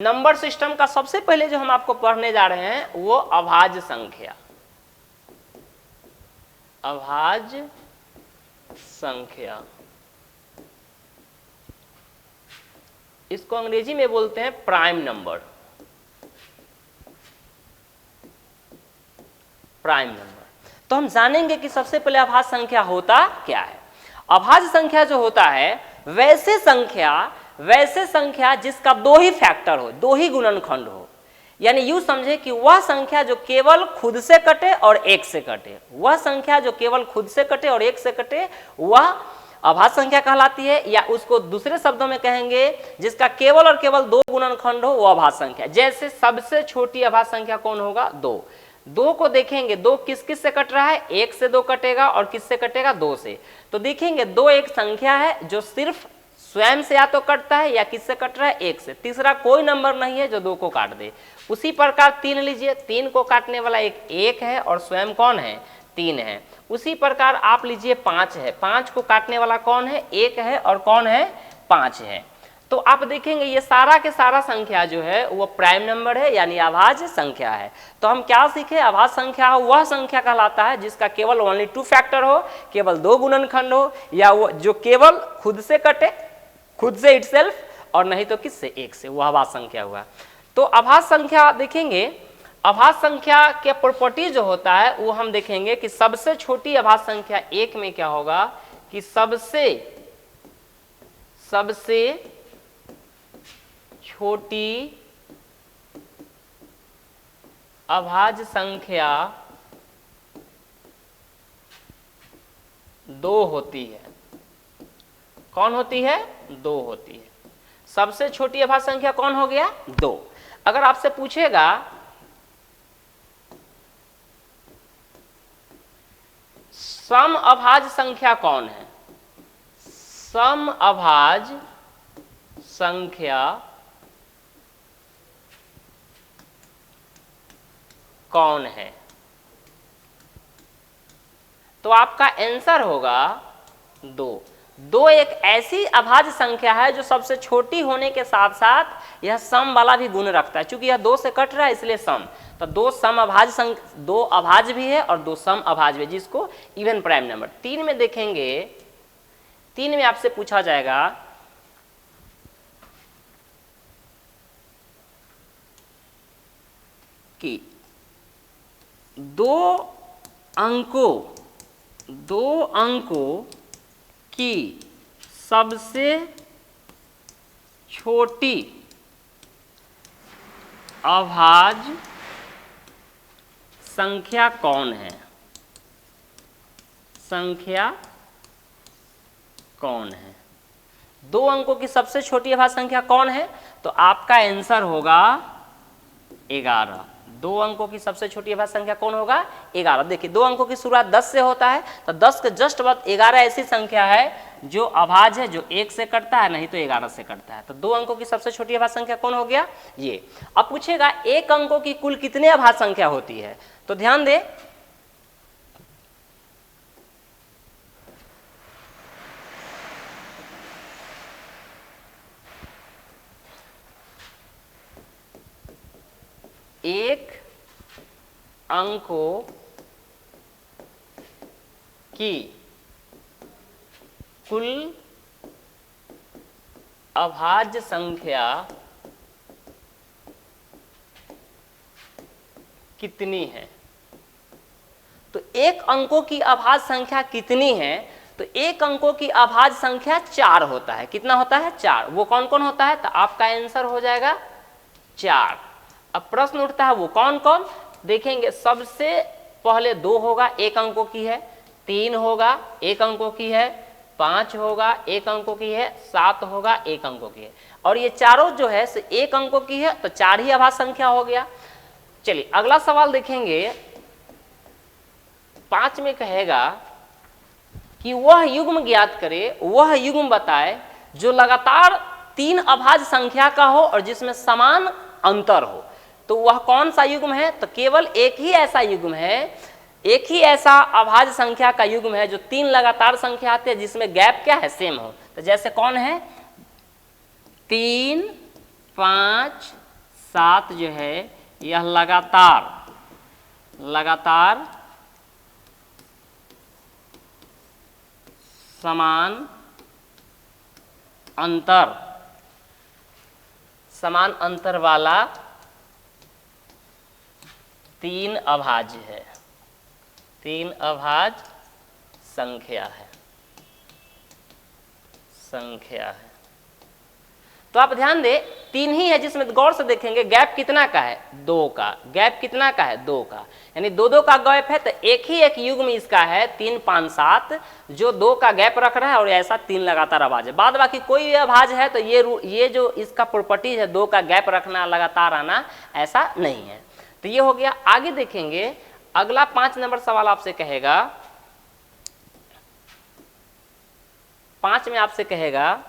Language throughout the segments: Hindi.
नंबर सिस्टम का सबसे पहले जो हम आपको पढ़ने जा रहे हैं वो अभाज्य संख्या। अभाज्य संख्या इसको अंग्रेजी में बोलते हैं प्राइम नंबर। प्राइम नंबर तो हम जानेंगे कि सबसे पहले अभाज्य संख्या होता क्या है। अभाज्य संख्या जो होता है वैसे संख्या जिसका दो ही फैक्टर हो, दो ही गुणनखंड हो। यानी यूं समझे कि वह संख्या जो केवल खुद से कटे और एक से कटे, वह संख्या जो केवल खुद से कटे और एक से कटे वह अभाज्य संख्या कहलाती है। या उसको दूसरे शब्दों में कहेंगे जिसका केवल और केवल दो गुणनखंड हो वह अभाज्य संख्या। जैसे सबसे छोटी अभाज्य संख्या कौन होगा? दो को देखेंगे, दो किस किस से कट रहा है? एक से दो कटेगा और किस से कटेगा? दो से। तो देखेंगे दो एक संख्या है जो सिर्फ स्वयं से या तो कटता है या किससे कट रहा है? एक से। तीसरा कोई नंबर नहीं है जो दो को काट दे। उसी प्रकार तीन लीजिए, तीन को काटने वाला एक है और स्वयं कौन है? तीन है। उसी प्रकार आप लीजिए पांच है, पांच को काटने वाला कौन है? एक है और कौन है? पांच है। तो आप देखेंगे ये सारा के सारा संख्या जो है वो प्राइम नंबर है यानी अभाज्य संख्या है। तो हम क्या सीखे? अभाज्य संख्या वह संख्या कहलाता है जिसका केवल ओनली टू फैक्टर हो, केवल दो गुणनखंड हो, या वो जो केवल खुद से कटे, खुद से इटसेल्फ, और नहीं तो किससे? एक से, वह अभाज्य संख्या हुआ। तो अभाज्य संख्या देखेंगे, अभाज्य संख्या के प्रॉपर्टी जो होता है वो हम देखेंगे कि सबसे छोटी अभाज्य संख्या एक में क्या होगा कि सबसे छोटी अभाज्य संख्या दो होती है। कौन होती है? दो होती है। सबसे छोटी अभाज्य संख्या कौन हो गया? दो। अगर आपसे पूछेगा सम अभाज्य संख्या कौन है? सम अभाज्य संख्या कौन है? तो आपका आंसर होगा दो। दो एक ऐसी अभाज्य संख्या है जो सबसे छोटी होने के साथ साथ यह सम वाला भी गुण रखता है। चूंकि यह दो से कट रहा है इसलिए सम। तो दो सम अभाज्य संख्या, दो अभाज्य भी है और दो सम अभाज्य भी, जिसको इवन प्राइम नंबर। तीन में देखेंगे, तीन में आपसे पूछा जाएगा कि दो अंकों की सबसे छोटी अभाज्य संख्या कौन है? संख्या कौन है? दो अंकों की सबसे छोटी अभाज्य संख्या कौन है? तो आपका आंसर होगा 11। दो अंकों की सबसे छोटी अभाज्य संख्या कौन होगा? 11। देखिए दो अंकों की शुरुआत 10 से होता है, तो 10 के जस्ट बाद 11 ऐसी संख्या है जो अभाज्य है, जो एक से कटता है, नहीं तो 11 से कटता है। तो दो अंकों की सबसे छोटी अभाज्य संख्या कौन हो गया? ये। अब पूछेगा एक अंकों की कुल कितने अभाज्य संख्या होती है? तो ध्यान दे, एक अंकों की कुल अभाज्य संख्या कितनी है? तो एक अंकों की अभाज्य संख्या कितनी है? तो एक अंकों की अभाज्य संख्या 4 होता है। कितना होता है? 4। वो कौन कौन होता है? तो आपका आंसर हो जाएगा 4। अब प्रश्न उठता है वो कौन कौन? देखेंगे सबसे पहले 2 होगा, एक अंकों की है। 3 होगा, एक अंकों की है। 5 होगा, एक अंकों की है। 7 होगा, एक अंकों की है। और ये चारों जो है से एक अंकों की है, तो 4 ही अभाज्य संख्या हो गया। चलिए अगला सवाल देखेंगे। 5 में कहेगा कि वह युग्म ज्ञात करे, वह युग्म बताए जो लगातार 3 अभाज्य संख्या का हो और जिसमें समान अंतर हो। तो वह कौन सा युग्म है? तो केवल एक ही ऐसा युग्म है, एक ही ऐसा अभाज्य संख्या का युग्म है जो 3 लगातार संख्या आते हैं जिसमें गैप क्या है? सेम हो। तो जैसे कौन है? 3, 5, साथ जो है यह लगातार समान अंतर वाला 3 अभाज्य है, 3 अभाज्य संख्या है। तो आप ध्यान दें 3 ही है, जिसमें गौर से देखेंगे गैप कितना का है, 2 का। गैप कितना का है, 2 का, यानी 2-2 का गैप है। तो एक युग्म इसका है 3, 5, 7 जो 2 का गैप रख रहा है और ऐसा 3 लगातार अभाज्य। बाद बाकी कोई अभाज्य है तो ये जो इसका प्रॉपर्टीज है 2 का गैप रखना, लगातार आना, ऐसा नहीं है। तो ये हो गया। आगे देखेंगे अगला 5 नंबर सवाल आपसे कहेगा, 5 में आपसे कहेगा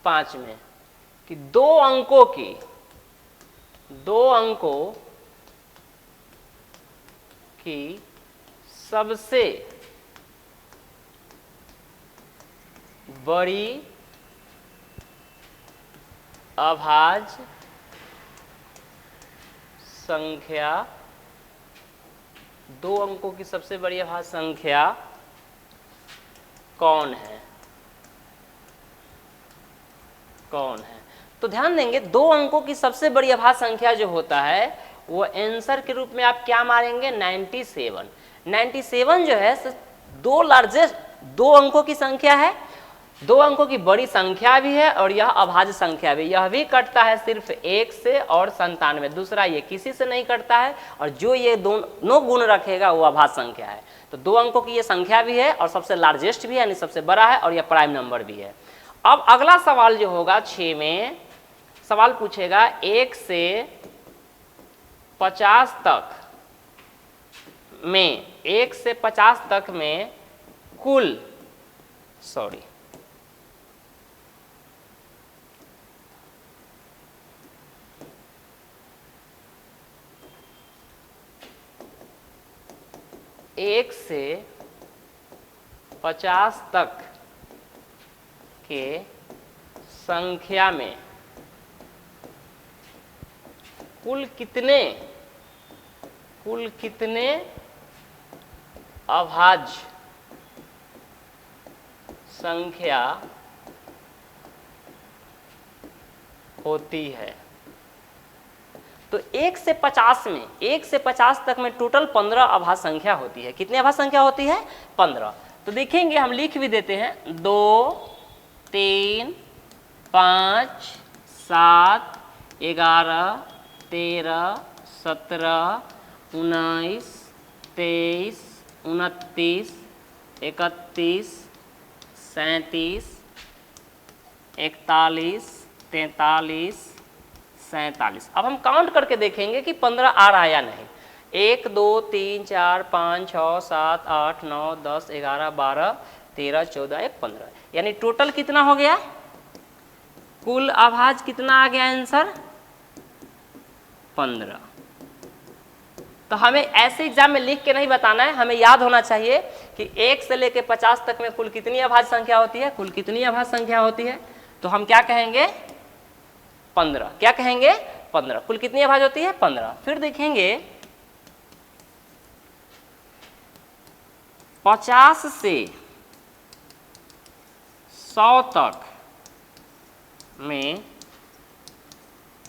5 में कि 2 अंकों की सबसे बड़ी अभाज्य संख्या, 2 अंकों की सबसे बड़ी अभाज्य संख्या कौन है? तो ध्यान देंगे 2 अंकों की सबसे बड़ी अभाज्य संख्या जो होता है वो आंसर के रूप में आप क्या मारेंगे, 97। 97 जो है 2 लार्जेस्ट 2 अंकों की संख्या है, 2 अंकों की बड़ी संख्या भी है और यह अभाज्य संख्या भी। यह भी कटता है सिर्फ 1 से और 97, दूसरा ये किसी से नहीं कटता है। और जो ये दोनों गुण रखेगा वो अभाज्य संख्या है। तो 2 अंकों की ये संख्या भी है और सबसे लार्जेस्ट भी है, यानी सबसे बड़ा है, और यह प्राइम नंबर भी है। अब अगला सवाल जो होगा 6 में सवाल पूछेगा 1 से 50 तक में, 1 से 50 तक में कुल 1 से 50 तक के संख्या में कुल कितने अभाज्य संख्या होती है। तो 1 से 50 में, 1 से 50 तक में टोटल 15 अभाज्य संख्या होती है। कितनी अभाज्य संख्या होती है? 15। तो देखेंगे, हम लिख भी देते हैं 2, 3, 5, 7, 11, 13, 17, 19, 23, 29, 31, 37, 41, 43, 47। अब हम काउंट करके देखेंगे कि 15 आ रहा है या नहीं। 1, 2, 3, 4, 5, 6, 7, 8, 9, 10, 11, 12, 13, 14, 1, 15, यानी टोटल कितना हो गया? कुल अभाज्य कितना आ गया आंसर? 15। तो हमें ऐसे एग्जाम में लिख के नहीं बताना है, हमें याद होना चाहिए कि 1 से लेकर 50 तक में कुल कितनी अभाज्य संख्या होती है, कुल कितनी अभाज्य संख्या होती है। तो हम क्या कहेंगे? 15। क्या कहेंगे? 15। कुल कितनी अभाज्य होती है? 15। फिर देखेंगे 50 से 100 तक में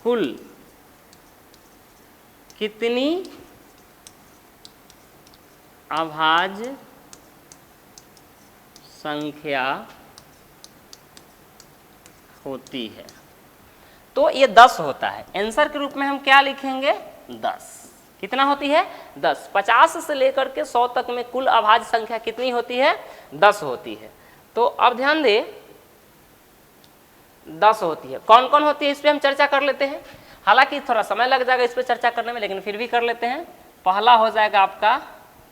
कुल कितनी अभाज्य संख्या होती है। तो ये 10 होता है। आंसर के रूप में हम क्या लिखेंगे? 10। कितना होती है? 10। 50 से लेकर के 100 तक में कुल अभाज्य संख्या कितनी होती है? 10 होती है। तो अब ध्यान दें, 10 होती है। कौन कौन होती है इस पर हम चर्चा कर लेते हैं। हालांकि थोड़ा समय लग जाएगा इस पर चर्चा करने में, लेकिन फिर भी कर लेते हैं। पहला हो जाएगा आपका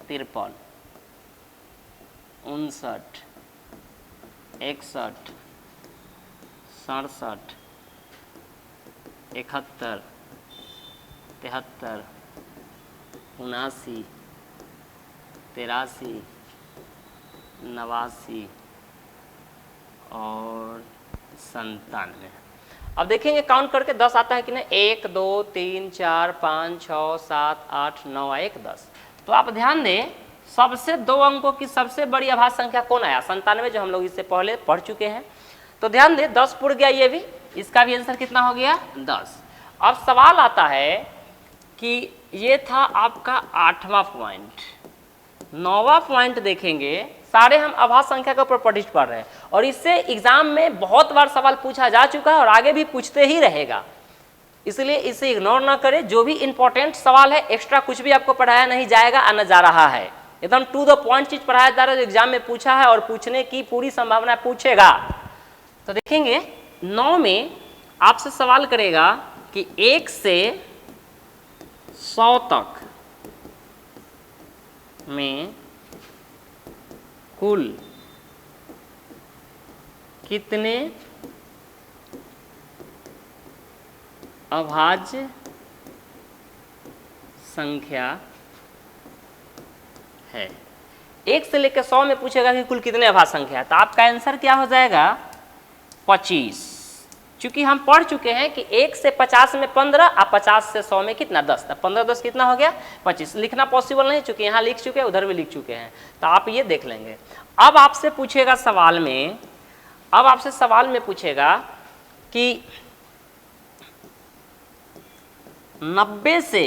53, 59, 61, 67, 71, 73, 79, 83, 89 और 97। अब देखेंगे काउंट करके 10 आता है कि नहीं। 1 2 3 4 5 6 7 8 9 1 10। तो आप ध्यान दें, सबसे 2 अंकों की सबसे बड़ी अभाज्य संख्या कौन आया? 97, जो हम लोग इससे पहले पढ़ चुके हैं। तो ध्यान दें 10 पुर गया ये भी, इसका भी आंसर कितना हो गया? 10। अब सवाल आता है कि ये था आपका 8वां पॉइंट। 9वां पॉइंट देखेंगे, सारे हम अभाज्य संख्या के ऊपर प्रॉपर्टीज पढ़ रहे हैं और इससे एग्जाम में बहुत बार सवाल पूछा जा चुका है और आगे भी पूछते ही रहेगा, इसलिए इसे इग्नोर ना करें। जो भी इंपॉर्टेंट सवाल है, एक्स्ट्रा कुछ भी आपको पढ़ाया नहीं जाएगा और न जा रहा है, एकदम टू द पॉइंट चीज पढ़ाया जा रहा है जो एग्जाम में पूछा है और पूछने की पूरी संभावना पूछेगा। तो देखेंगे 9 में आपसे सवाल करेगा कि 1 से 100 तक में कुल कितने अभाज्य संख्या है। 1 से लेकर 100 में पूछेगा कि कुल कितने अभाज्य संख्या है, तो आपका आंसर क्या हो जाएगा? 25। चूंकि हम पढ़ चुके हैं कि 1 से 50 में 15 और 50 से 100 में कितना? 10। तो 15 10 कितना हो गया? 25। लिखना पॉसिबल नहीं, चूंकि यहाँ लिख चुके हैं उधर भी लिख चुके हैं, तो आप ये देख लेंगे। अब आपसे पूछेगा सवाल में, अब आपसे सवाल में पूछेगा कि 90 से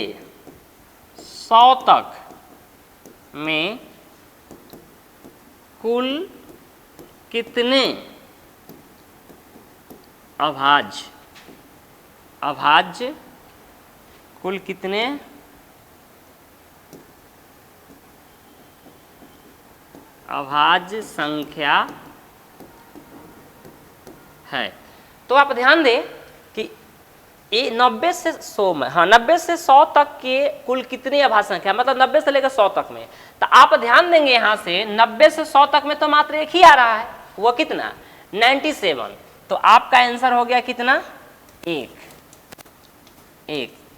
100 तक में कुल कितने अभाज्य कुल कितने अभाज्य संख्या है। तो आप ध्यान दें कि 90 से 100 में, हाँ 90 से 100 तक के कुल कितनी अभाज्य संख्या, मतलब 90 से लेकर 100 तक में। तो आप ध्यान देंगे यहाँ से 90 से 100 तक में तो मात्र एक ही आ रहा है, वो कितना? 97। तो आपका आंसर हो गया कितना? 1।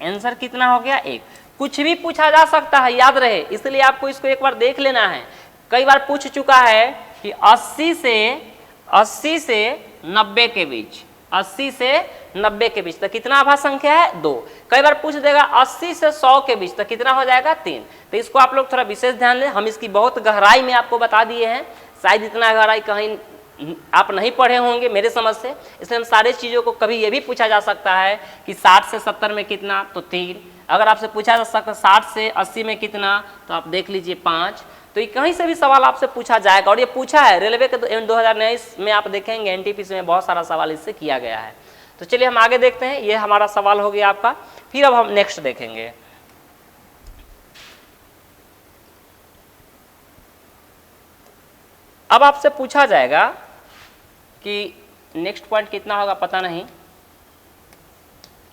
आंसर कितना हो गया? 1। कुछ भी पूछा जा सकता है, याद रहे, इसलिए आपको इसको एक बार देख लेना है। कई बार पूछ चुका है कि 80 से 90 के बीच, 80 से 90 के बीच तो कितना अभाज्य संख्या है? 2। कई बार पूछ देगा 80 से 100 के बीच तो कितना हो जाएगा? 3। तो इसको आप लोग थोड़ा विशेष ध्यान दें, हम इसकी बहुत गहराई में आपको बता दिए हैं, शायद इतना गहराई कहीं आप नहीं पढ़े होंगे मेरे समझ से, इसलिए हम सारे चीज़ों को, कभी ये भी पूछा जा सकता है कि 60 से 70 में कितना, तो 3। अगर आपसे पूछा जा सकता है 60 से 80 में कितना, तो आप देख लीजिए 5। तो ये कहीं से भी सवाल आपसे पूछा जाएगा, और ये पूछा है रेलवे के 2019 में, आप देखेंगे एनटीपीसी में बहुत सारा सवाल इससे किया गया है। तो चलिए हम आगे देखते हैं, ये हमारा सवाल हो गया आपका। फिर अब हम नेक्स्ट देखेंगे। अब आपसे पूछा जाएगा कि नेक्स्ट पॉइंट कितना होगा पता नहीं,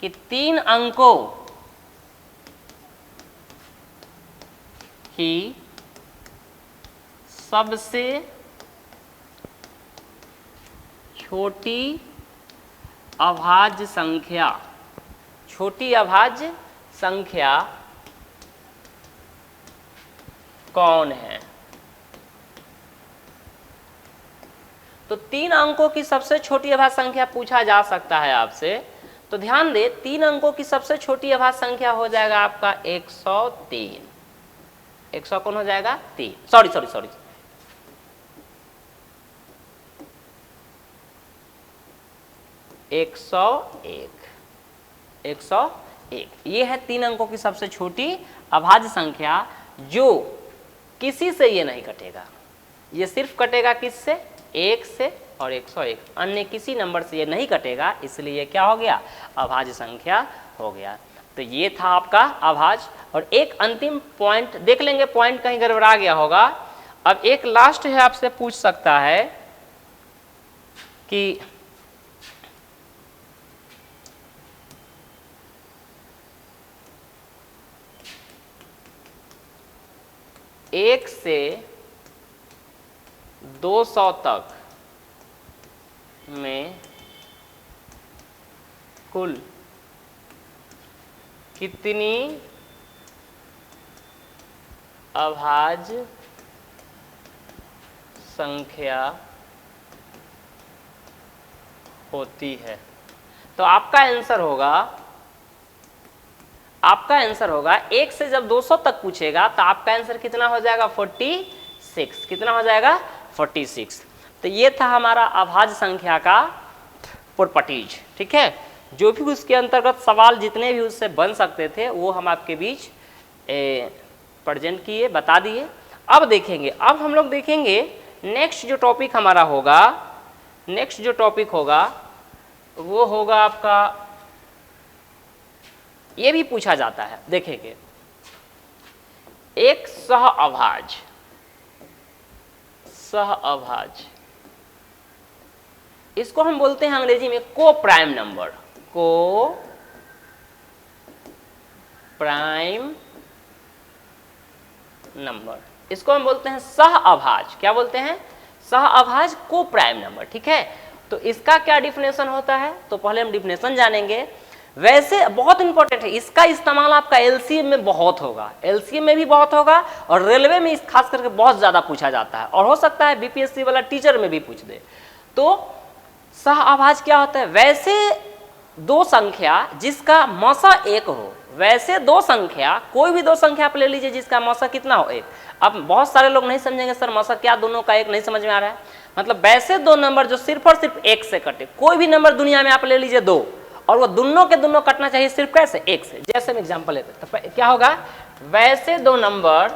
कि 3 अंकों की सबसे छोटी अभाज्य संख्या, छोटी अभाज्य संख्या कौन है? तो 3 अंकों की सबसे छोटी अभाज्य संख्या पूछा जा सकता है आपसे। तो ध्यान दे, 3 अंकों की सबसे छोटी अभाज्य संख्या हो जाएगा आपका 103। 100 कौन हो जाएगा? 3। सॉरी 101। ये है 3 अंकों की सबसे छोटी अभाज्य संख्या, जो किसी से ये नहीं कटेगा, ये सिर्फ कटेगा किससे? 1 से और 101, अन्य किसी नंबर से ये नहीं कटेगा, इसलिए क्या हो गया? अभाज्य संख्या हो गया। तो ये था आपका अभाज्य। और एक अंतिम पॉइंट देख लेंगे, पॉइंट कहीं गड़बड़ा गया होगा। अब एक लास्ट है, आपसे पूछ सकता है कि एक से 200 तक में कुल कितनी अभाज्य संख्या होती है। तो आपका आंसर होगा 1 से जब 200 तक पूछेगा तो आपका आंसर कितना हो जाएगा 46। कितना हो जाएगा 46। तो ये था हमारा अभाज्य संख्या का प्रॉपर्टीज। ठीक है, जो भी उसके अंतर्गत सवाल जितने भी उससे बन सकते थे वो हम आपके बीच प्रेजेंट किए, बता दिए। अब देखेंगे, अब हम लोग देखेंगे नेक्स्ट जो टॉपिक हमारा होगा, नेक्स्ट जो टॉपिक होगा वो होगा आपका, ये भी पूछा जाता है, देखेंगे एक सह अभाज्य इसको हम बोलते हैं अंग्रेजी में को प्राइम नंबर, को प्राइम नंबर, इसको हम बोलते हैं सह अभाज्य। क्या बोलते हैं? सह अभाज्य को प्राइम नंबर। ठीक है, तो इसका क्या डिफिनेशन होता है, तो पहले हम डिफिनेशन जानेंगे। वैसे बहुत इंपॉर्टेंट है, इसका इस्तेमाल आपका एलसीएम में बहुत होगा, एलसीएम में भी बहुत होगा और रेलवे में खास करके बहुत ज्यादा पूछा जाता है, और हो सकता है बीपीएससी वाला टीचर में भी पूछ दे। तो सह अभाज्य क्या होता है? वैसे दो संख्या जिसका मौसा एक हो, वैसे दो संख्या, कोई भी दो संख्या आप ले लीजिए जिसका मौसा कितना हो एक। अब बहुत सारे लोग नहीं समझेंगे सर मौसा क्या, दोनों का एक नहीं समझ में आ रहा है। मतलब वैसे दो नंबर जो सिर्फ और सिर्फ एक से कटे, कोई भी नंबर दुनिया में आप ले लीजिए दो, और वो दोनों के दोनों कटना चाहिए सिर्फ कैसे? एक से। जैसे हम एग्जांपल लेते हैं तो क्या होगा? वैसे दो नंबर,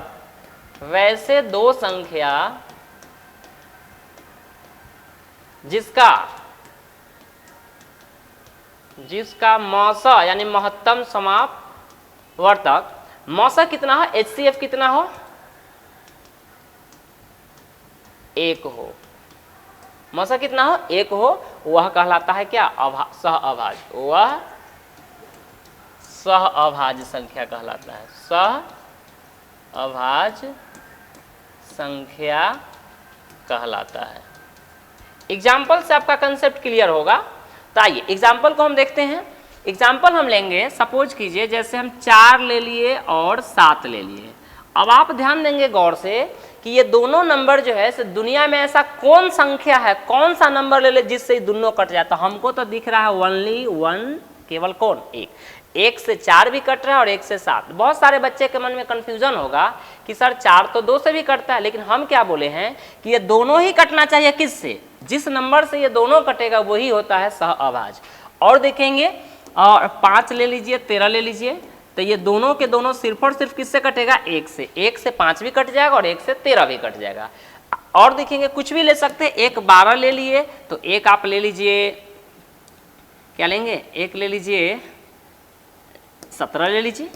वैसे दो संख्या जिसका मौसा यानी महत्तम समापवर्तक मौसा कितना हो, HCF कितना हो, एक हो, मौसा कितना हो, एक हो, वह कहलाता है क्या? सह अभाज्य। वह सह अभाज्य संख्या कहलाता है, सह अभाज्य संख्या कहलाता है। एग्जाम्पल से आपका कंसेप्ट क्लियर होगा। तो आइए एग्जाम्पल को हम देखते हैं। एग्जाम्पल हम लेंगे, सपोज कीजिए जैसे हम 4 ले लिए और 7 ले लिए। अब आप ध्यान देंगे गौर से कि ये दोनों नंबर जो है दुनिया में ऐसा कौन संख्या है, कौन सा नंबर ले ले जिससे ये दोनों कट जाता। हमको तो दिख रहा है ओनली वन, केवल कौन? एक। 1 से 4 भी कट रहा है और 1 से 7। बहुत सारे बच्चे के मन में कंफ्यूजन होगा कि सर 4 तो 2 से भी कटता है, लेकिन हम क्या बोले हैं कि ये दोनों ही कटना चाहिए। किससे? जिस नंबर से ये दोनों कटेगा वही होता है सह अभाज्य। और देखेंगे, और 5 ले लीजिए, 13 ले लीजिए, तो ये दोनों के दोनों सिर्फ और सिर्फ किससे कटेगा? 1 से। 1 से 5 भी कट जाएगा और 1 से 13 भी कट जाएगा। और देखेंगे कुछ भी ले सकते हैं, 1 12 ले लिए तो 1 आप ले लीजिए, क्या लेंगे? 1 ले लीजिए 17 ले लीजिए,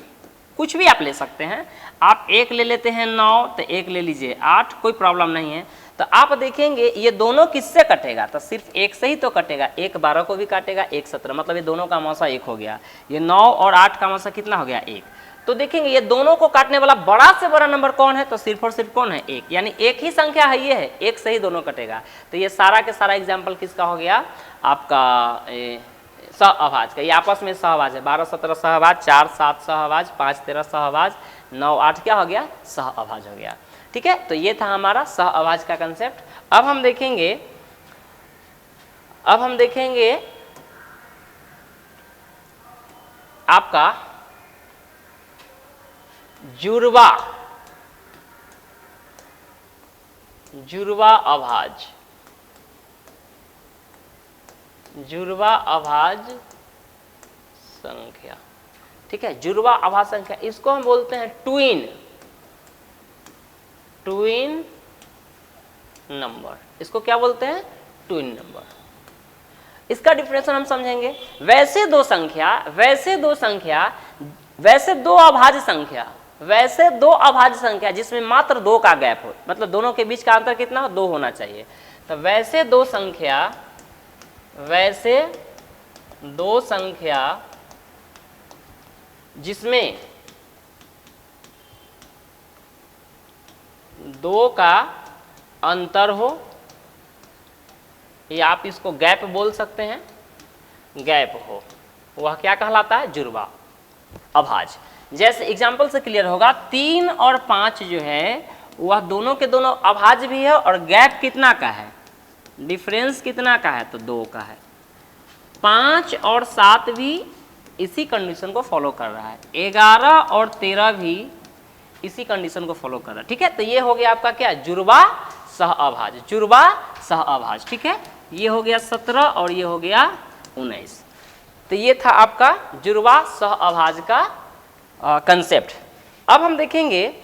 कुछ भी आप ले सकते हैं। आप 1 ले लेते हैं 9 तो 1 ले लीजिए 8, कोई प्रॉब्लम नहीं है। तो आप देखेंगे ये दोनों किससे कटेगा? तो सिर्फ 1 से ही तो कटेगा। 1 12 को भी काटेगा, 1 17, मतलब ये दोनों का मौसा 1 हो गया। ये 9 और 8 का मौसा कितना हो गया? 1। तो देखेंगे ये दोनों को काटने वाला बड़ा से बड़ा नंबर कौन है? तो सिर्फ और सिर्फ कौन है? 1। यानी एक ही संख्या है, ये है, 1 से ही दोनों कटेगा। तो ये सारा के सारा एग्जाम्पल किसका हो गया? आपका सह अभाज्य का। ये आपस में सहअभाज्य है। 12 17 सहअभाज्य, 4 7 सहअभाज्य, 5 13 सहअभाज्य, 9 8 क्या हो गया? सहअभाज्य हो गया। ठीक है, तो ये था हमारा सह अभाज्य का कंसेप्ट। अब हम देखेंगे आपका जुड़वा अभाज्य, जुड़वा अभाज्य संख्या। ठीक है, जुड़वा अभाज्य संख्या, इसको हम बोलते हैं ट्विन नंबर। इसको क्या बोलते हैं? Twin number. इसका डिफरेंशियल हम समझेंगे। वैसे दो अभाज्य संख्या जिसमें मात्र 2 का गैप हो, मतलब दोनों के बीच का अंतर कितना हो? 2 होना चाहिए। तो वैसे दो संख्या जिसमें 2 का अंतर हो, या आप इसको गैप बोल सकते हैं, गैप हो, वह क्या कहलाता है? जुड़वा अभाज्य। जैसे एग्जाम्पल से क्लियर होगा, 3 और 5 जो है वह दोनों के दोनों अभाज्य भी है और गैप कितना का है, डिफरेंस कितना का है, तो 2 का है। 5 और 7 भी इसी कंडीशन को फॉलो कर रहा है, 11 और 13 भी इसी कंडीशन को फॉलो कर रहा है। ठीक है, तो ये हो गया आपका क्या, जुड़वा सह अभाज्य, जुड़वा सह अभाज्य। ठीक है, ये हो गया 17 और ये हो गया 19। तो ये था आपका जुड़वा सह अभाज्य का कंसेप्ट। अब हम देखेंगे